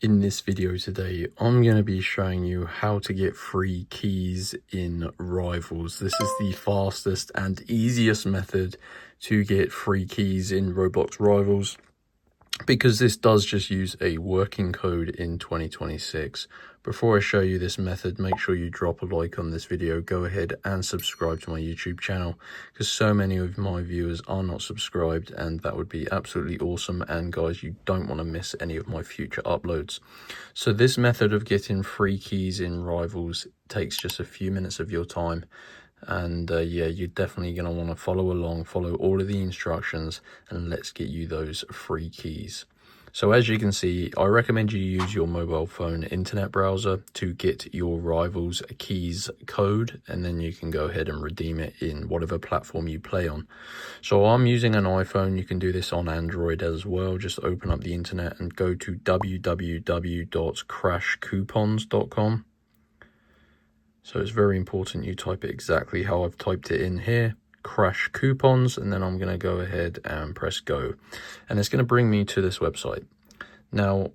In this video today, I'm going to be showing you how to get free keys in Rivals. This is the fastest and easiest method to get free keys in Roblox Rivals, because this does just use a working code in 2026. Before I show you this method, make sure you drop a like on this video. Go ahead and subscribe to my YouTube channel, because so many of my viewers are not subscribed, and that would be absolutely awesome. And guys, you don't want to miss any of my future uploads. So this method of getting free keys in Rivals takes just a few minutes of your time. And yeah, you're definitely going to want to follow along, follow all of the instructions, and let's get you those free keys. So as you can see, I recommend you use your mobile phone internet browser to get your Rivals keys code, and then you can go ahead and redeem it in whatever platform you play on. So I'm using an iPhone. You can do this on Android as well. Just open up the internet and go to www.crashcoupons.com. So it's very important you type it exactly how I've typed it in here, Crash Coupons, and then I'm going to go ahead and press go. And it's going to bring me to this website. Now,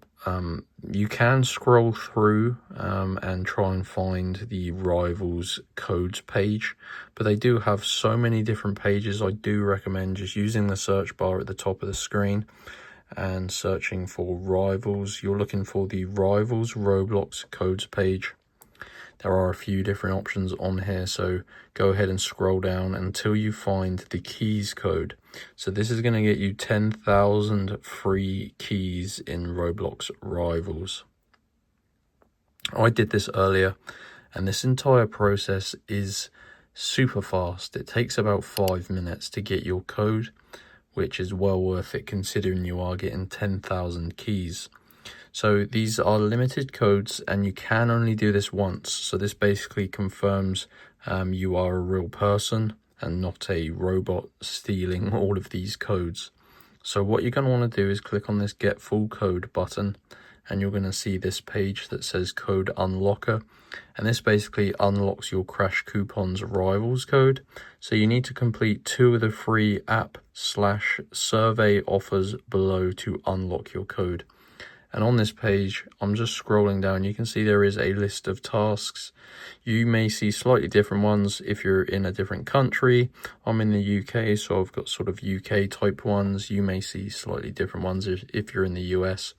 you can scroll through and try and find the Rivals codes page, but they do have so many different pages. I do recommend just using the search bar at the top of the screen and searching for Rivals. You're looking for the Rivals Roblox codes page. There are a few different options on here, so go ahead and scroll down until you find the keys code. So this is going to get you 10,000 free keys in Roblox Rivals. I did this earlier, and this entire process is super fast. It takes about 5 minutes to get your code, which is well worth it considering you are getting 10,000 keys. So these are limited codes, and you can only do this once. So this basically confirms you are a real person and not a robot stealing all of these codes. So what you're going to want to do is click on this Get Full Code button, and you're going to see this page that says Code Unlocker. And this basically unlocks your Crash Coupons Rivals code. So you need to complete 2 of the free app/survey offers below to unlock your code. And on this page, I'm just scrolling down. You can see there is a list of tasks. You may see slightly different ones if you're in a different country. I'm in the UK, so I've got sort of UK type ones. You may see slightly different ones if you're in the US.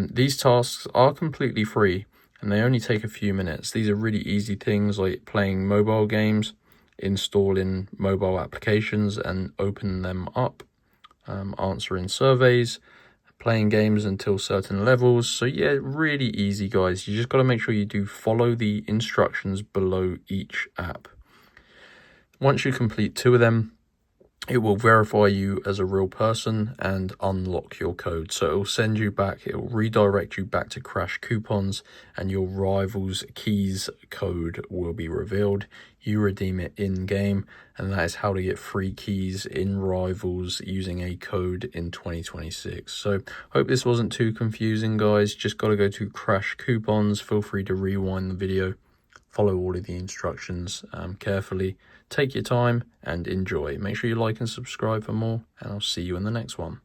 These tasks are completely free, and they only take a few minutes. These are really easy things like playing mobile games, installing mobile applications and opening them up, answering surveys, playing games until certain levels. So yeah, really easy, guys. You just got to make sure you do follow the instructions below each app. Once you complete 2 of them, it will verify you as a real person and unlock your code. So it will send you back, it will redirect you back to Crash Coupons, and your Rivals keys code will be revealed. You redeem it in-game, and that is how to get free keys in Rivals using a code in 2026. So hope this wasn't too confusing, guys. Just got to go to Crash Coupons. Feel free to rewind the video. Follow all of the instructions carefully. Take your time and enjoy. Make sure you like and subscribe for more, and I'll see you in the next one.